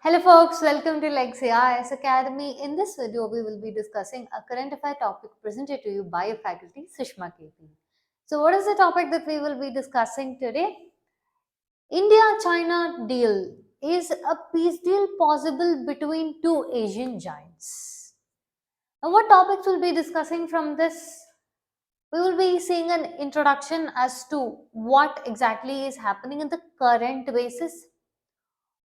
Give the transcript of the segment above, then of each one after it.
Hello folks, welcome to Lexi IAS Academy. In this video, we will be discussing a current affair topic presented to you by your faculty, Sushma KP. So what is the topic that we will be discussing today? India-China deal. Is a peace deal possible between two Asian giants? Now what topics we'll be discussing from this? We will be seeing an introduction as to what exactly is happening in the current basis.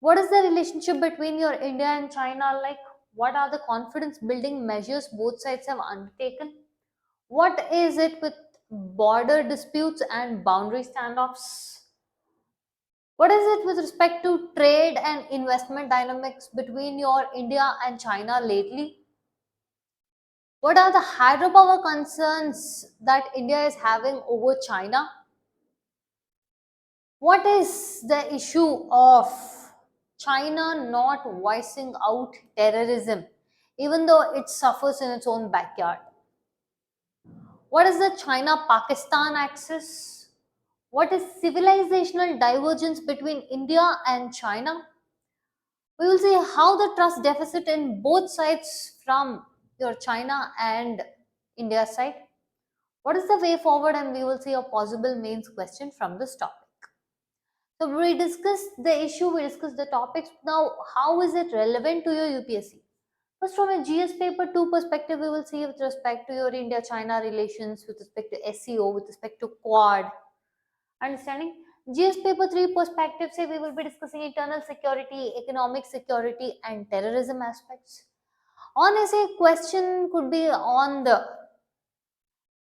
What is the relationship between your India and China like? What are the confidence building measures both sides have undertaken? What is it with border disputes and boundary standoffs? What is it with respect to trade and investment dynamics between your India and China lately? What are the hydropower concerns that India is having over China? What is the issue of China not voicing out terrorism, even though it suffers in its own backyard? What is the China Pakistan axis? What is civilizational divergence between India and China? We will see how the trust deficit in both sides from your China and India side. What is the way forward? And we will see a possible mains question from this topic. So we discussed the issue, we discussed the topics. Now, how is it relevant to your UPSC? First, from a GS paper 2 perspective, we will see with respect to your India-China relations, with respect to SEO, with respect to Quad. Understanding? GS paper 3 perspective, say we will be discussing internal security, economic security, and terrorism aspects. On essay, question could be on the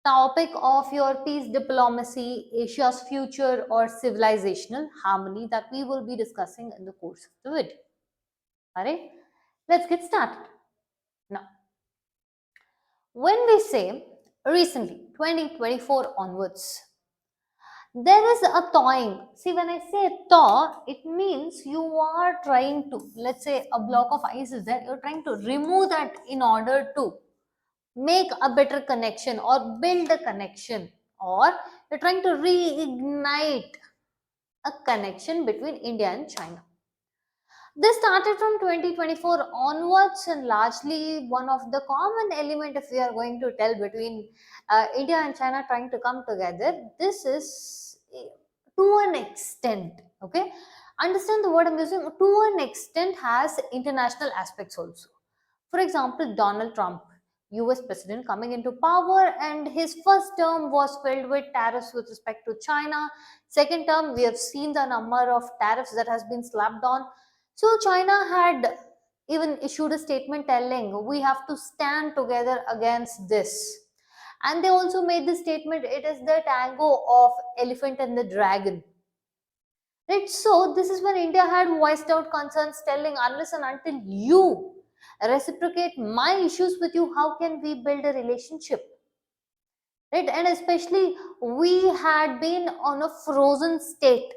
topic of your peace diplomacy, Asia's future, or civilizational harmony that we will be discussing in the course of the video. Alright, let's get started. Now, when we say recently, 2024 onwards, there is a thawing. See, when I say thaw, it means you are trying to, let's say a block of ice is there, you're trying to remove that in order to make a better connection or build a connection, or you're trying to reignite a connection between India and China. This started from 2024 onwards, and largely one of the common element, if we are going to tell, between India and China trying to come together, this is to an extent, okay, understand the word I'm using, to an extent has international aspects also. For example, Donald Trump, US president, coming into power, and his first term was filled with tariffs with respect to China. Second term, we have seen the number of tariffs that has been slapped on. So China had even issued a statement telling we have to stand together against this. And they also made the statement, it is the tango of elephant and the dragon. Right? So this is when India had voiced out concerns telling unless and until you reciprocate my issues with you, how can we build a relationship? Right? And especially we had been on a frozen state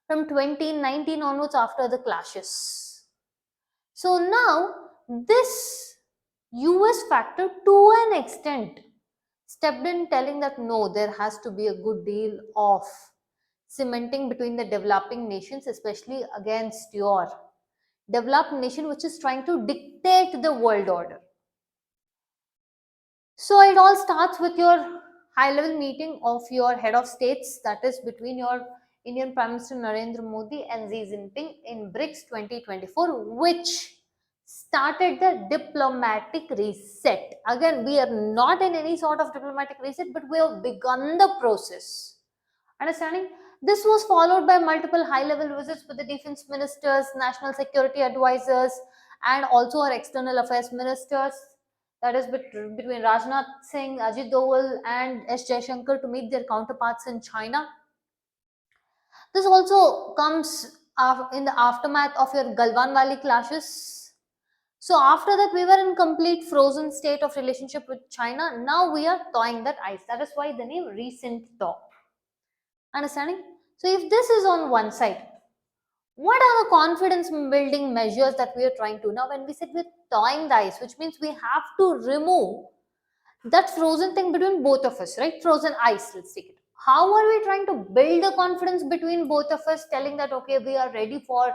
from 2019 onwards after the clashes. So now this US factor to an extent stepped in telling that no, there has to be a good deal of cementing between the developing nations, especially against your developed nation which is trying to dictate the world order. So it all starts with your high level meeting of your head of states, that is between your Indian Prime Minister Narendra Modi and Xi Jinping in BRICS 2024, which started the diplomatic reset. Again, we are not in any sort of diplomatic reset, but we have begun the process. Understanding? This was followed by multiple high level visits with the defense ministers, national security advisors, and also our external affairs ministers, that is between Rajnath Singh, Ajit Doval, and S. Jaishankar to meet their counterparts in China. This also comes in the aftermath of your Galwan Valley clashes. So after that, we were in complete frozen state of relationship with China. Now we are thawing that ice. That is why the name recent thaw. Understanding? So if this is on one side, what are the confidence building measures that we are trying to? Now when we said we're thawing the ice, which means we have to remove that frozen thing between both of us, right? Frozen ice, let's take it. How are we trying to build the confidence between both of us, telling that okay, we are ready for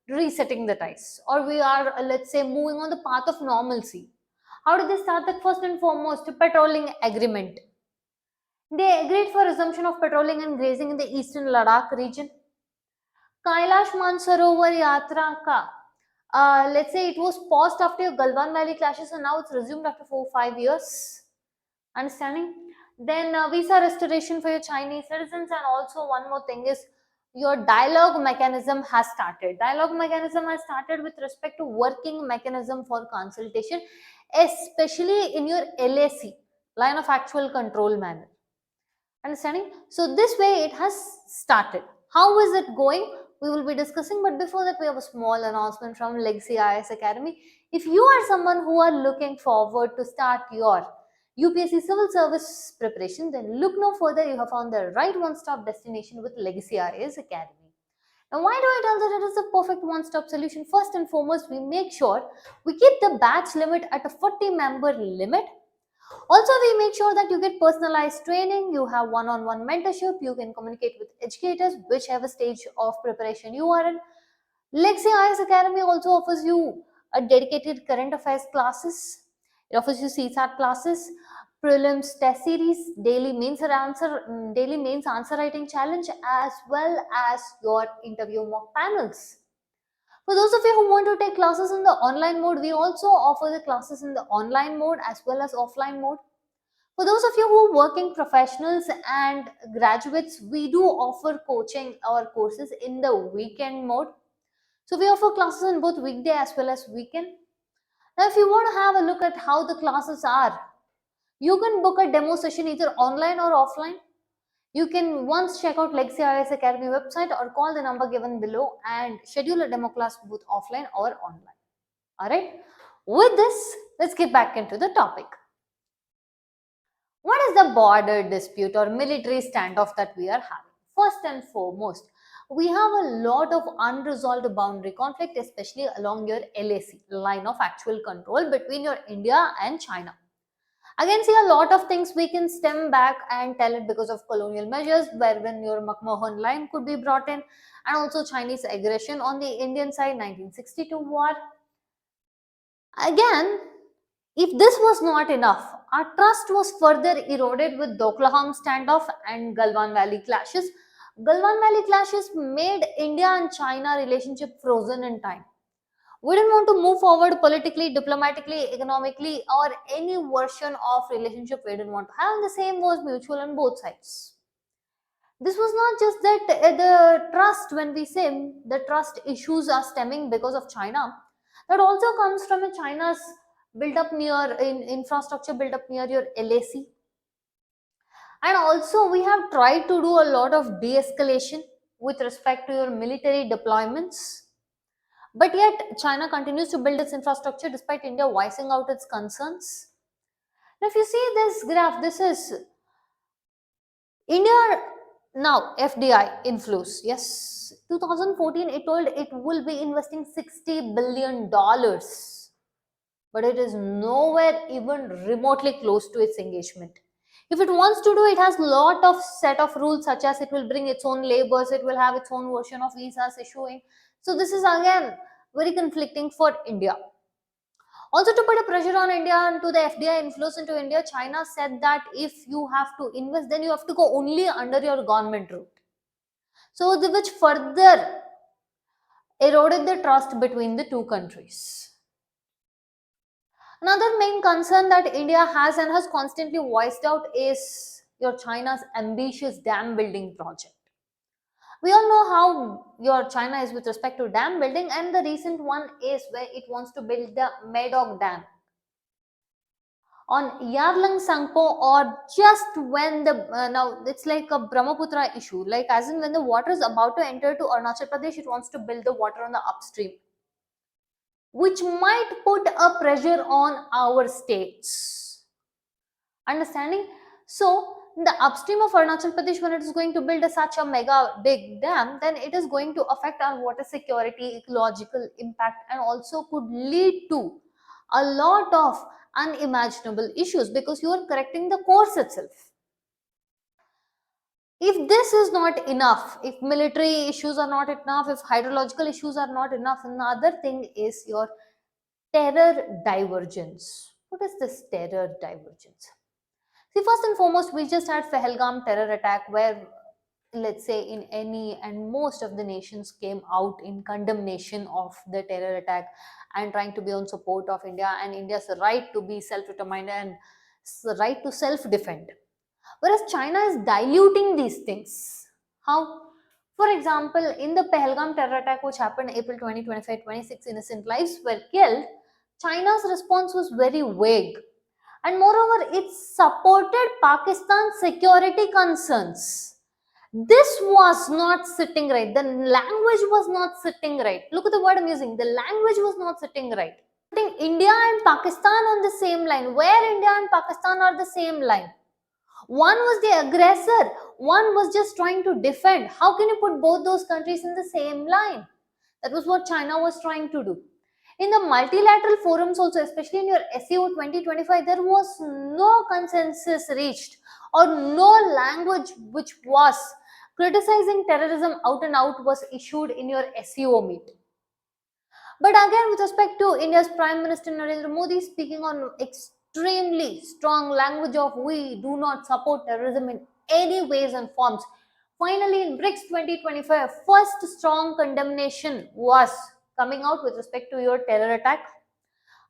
resetting the ties, or we are, let's say, moving on the path of normalcy. How did they start that? First and foremost, patrolling agreement. They agreed for resumption of patrolling and grazing in the eastern Ladakh region. Kailash Mansarovar Yatra ka, let's say it was paused after Galwan Valley clashes and now it's resumed after 4 5 years. Understanding? Then visa restoration for your Chinese citizens, and also one more thing is your dialogue mechanism has started. Dialogue mechanism has started with respect to working mechanism for consultation, especially in your LAC, line of actual control manner. Understanding? So this way it has started. How is it going? We will be discussing, but before that we have a small announcement from Legacy IAS Academy. If you are someone who are looking forward to start your UPSC civil service preparation, then look no further. You have found the right one-stop destination with Legacy IAS Academy. Now, why do I tell that it is the perfect one-stop solution? First and foremost, we make sure we keep the batch limit at a 40-member limit. Also, we make sure that you get personalized training, you have one-on-one mentorship, you can communicate with educators, whichever stage of preparation you are in. Legacy IAS Academy also offers you a dedicated current affairs classes. It offers you CSAT classes, prelims test series, daily mains answer writing challenge, as well as your interview mock panels. For those of you who want to take classes in the online mode, we also offer the classes in the online mode as well as offline mode. For those of you who are working professionals and graduates, we do offer coaching or courses in the weekend mode. So we offer classes in both weekday as well as weekend. Now, if you want to have a look at how the classes are, you can book a demo session either online or offline. You can once check out Legacy IAS Academy website or call the number given below and schedule a demo class both offline or online. Alright, with this, let's get back into the topic. What is the border dispute or military standoff that we are having? First and foremost, we have a lot of unresolved boundary conflict, especially along your LAC, line of actual control between your India and China. Again, see, a lot of things we can stem back and tell it because of colonial measures, wherein your McMahon line could be brought in, and also Chinese aggression on the Indian side, 1962 war. Again, if this was not enough, our trust was further eroded with Doklam standoff and Galwan Valley clashes. Galwan Valley clashes made India and China relationship frozen in time. We didn't want to move forward politically, diplomatically, economically, or any version of relationship we didn't want to have. The same was mutual on both sides. This was not just that the trust, when we say the trust issues are stemming because of China, that also comes from a China's built up near in infrastructure built up near your LAC. And also we have tried to do a lot of de-escalation with respect to your military deployments. But yet China continues to build its infrastructure despite India voicing out its concerns. Now, if you see this graph, this is India now FDI inflows. Yes, 2014 it told it will be investing $60 billion, but it is nowhere even remotely close to its engagement. If it wants to do, it has lot of set of rules, such as it will bring its own labors, it will have its own version of visas issuing. So this is again very conflicting for India. Also, to put a pressure on India and to the FDI inflows into India, China said that if you have to invest, then you have to go only under your government route. So, which further eroded the trust between the two countries. Another main concern that India has and has constantly voiced out is your China's ambitious dam building project. We all know how your China is with respect to dam building, and the recent one is where it wants to build the Medok Dam on Yarlang Sangpo, or just when the now it's like a Brahmaputra issue, like as in when the water is about to enter to Arunachal Pradesh, it wants to build the water on the upstream, which might put a pressure on our states. Understanding? So, the upstream of Arunachal Pradesh, when it is going to build such a mega big dam, then it is going to affect our water security, ecological impact, and also could lead to a lot of unimaginable issues because you are correcting the course itself. If this is not enough, if military issues are not enough, if hydrological issues are not enough, another thing is your terror divergence. What is this terror divergence? See, first and foremost, we just had Pahalgam terror attack where, let's say, in any and most of the nations came out in condemnation of the terror attack and trying to be on support of India and India's right to be self-determined and right to self-defend. Whereas China is diluting these things. How? For example, in the Pahalgam terror attack, which happened April 2025, 26 innocent lives were killed. China's response was very vague. And moreover, it supported Pakistan's security concerns. This was not sitting right. The language was not sitting right. Look at the word I'm using. The language was not sitting right. Putting India and Pakistan on the same line. Where India and Pakistan are the same line. One was the aggressor, one was just trying to defend. How can you put both those countries in the same line? That was what China was trying to do. In the multilateral forums also, especially in your SEO 2025, there was no consensus reached or no language which was criticizing terrorism out and out was issued in your SEO meet. But again, with respect to India's Prime Minister Narendra Modi speaking on extremely strong language of we do not support terrorism in any ways and forms. Finally, in BRICS 2025, first strong condemnation was coming out with respect to your terror attack.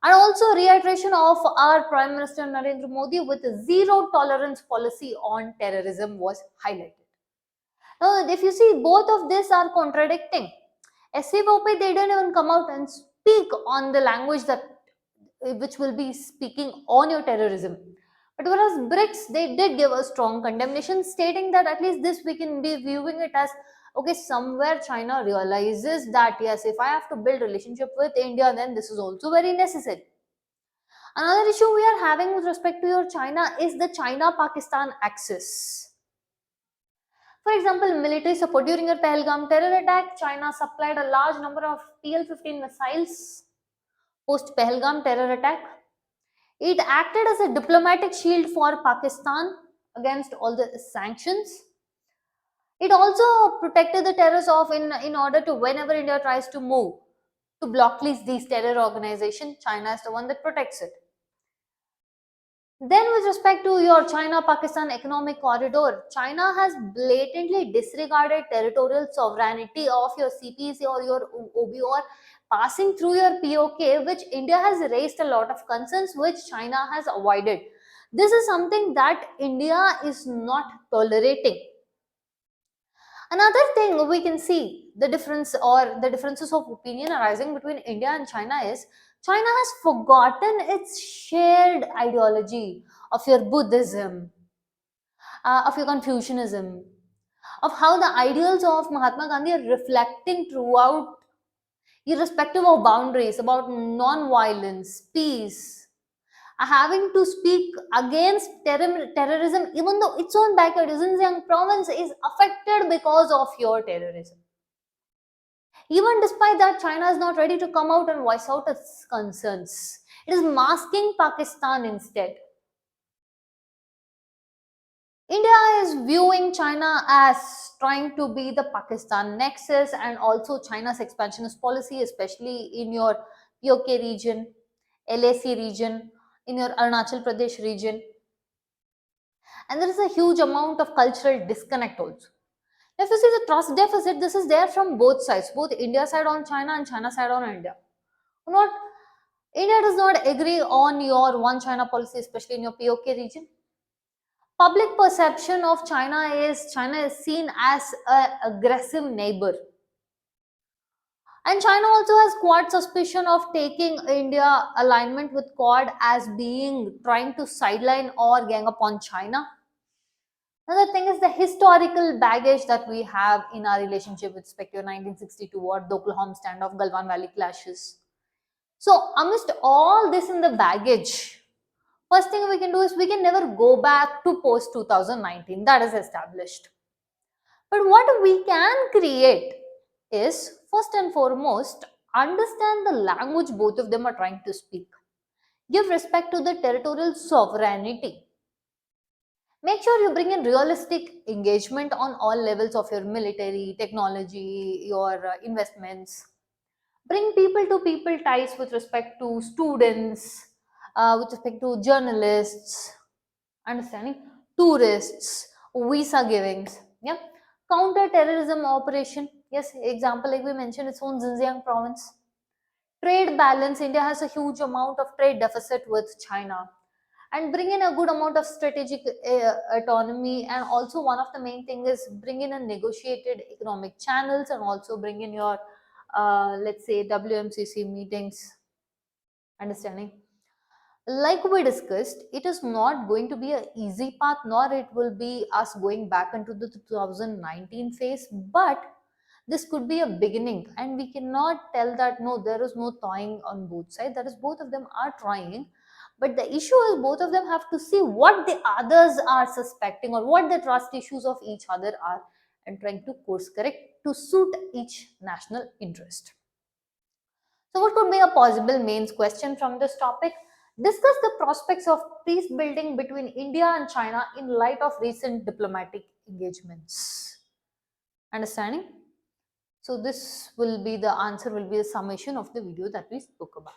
And also reiteration of our Prime Minister Narendra Modi with a zero tolerance policy on terrorism was highlighted. Now, if you see, both of these are contradicting. SCOP, they didn't even come out and speak on the language that which will be speaking on your terrorism. But whereas BRICS, they did give a strong condemnation, stating that at least this we can be viewing it as okay, somewhere China realizes that yes, if I have to build relationship with India, then this is also very necessary. Another issue we are having with respect to your China is the China-Pakistan axis. For example, military support during a Pahalgam terror attack, China supplied a large number of TL-15 missiles post Pahalgam terror attack. It acted as a diplomatic shield for Pakistan against all the sanctions. It also protected the terrorists off in order to whenever India tries to move to blocklist these terror organizations, China is the one that protects it. Then with respect to your China-Pakistan economic corridor, China has blatantly disregarded territorial sovereignty of your CPC or your OBR passing through your POK, which India has raised a lot of concerns, which China has avoided. This is something that India is not tolerating. Another thing we can see the difference or the differences of opinion arising between India and China is China has forgotten its shared ideology of your Buddhism, of your Confucianism, of how the ideals of Mahatma Gandhi are reflecting throughout, irrespective of boundaries, about non-violence, peace, having to speak against terrorism, even though its own backyard, Xinjiang province, is affected because of your terrorism. Even despite that, China is not ready to come out and voice out its concerns. It is masking Pakistan instead. India is viewing China as trying to be the Pakistan nexus and also China's expansionist policy, especially in your POK region, LAC region, in your Arunachal Pradesh region. And there is a huge amount of cultural disconnect also. If you see the trust deficit, this is there from both sides, both India side on China and China side on India. Not India does not agree on your one China policy, especially in your POK region. Public perception of China is seen as an aggressive neighbor. And China also has Quad suspicion of taking India alignment with Quad as being trying to sideline or gang upon China. Another thing is the historical baggage that we have in our relationship with respect to 1962 or the Oklahoma standoff, Galwan Valley clashes. So, amidst all this in the baggage, first thing we can do is we can never go back to post 2019. That is established. But what we can create is first and foremost understand the language both of them are trying to speak. Give respect to the territorial sovereignty. Make sure you bring in realistic engagement on all levels of your military, technology, your investments. Bring people to people ties with respect to students, with respect to journalists, understanding, tourists, visa givings. Yeah. Counter terrorism operation. Yes, example like we mentioned, its own Xinjiang province. Trade balance. India has a huge amount of trade deficit with China, and bring in a good amount of strategic autonomy. And also one of the main thing is bring in a negotiated economic channels, and also bring in your let's say WMCC meetings, understanding. Like we discussed, it is not going to be an easy path, nor it will be us going back into the 2019 phase, but this could be a beginning, and we cannot tell that no, there is no thawing on both sides. That is, both of them are trying, but the issue is both of them have to see what the others are suspecting or what the trust issues of each other are, and trying to course correct to suit each national interest. So, what could be a possible mains question from this topic? Discuss the prospects of peace building between India and China in light of recent diplomatic engagements. Understanding? So, this will be the answer, will be the summation of the video that we spoke about.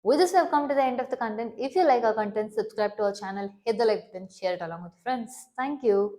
With this, we have come to the end of the content. If you like our content, subscribe to our channel, hit the like button, share it along with friends. Thank you.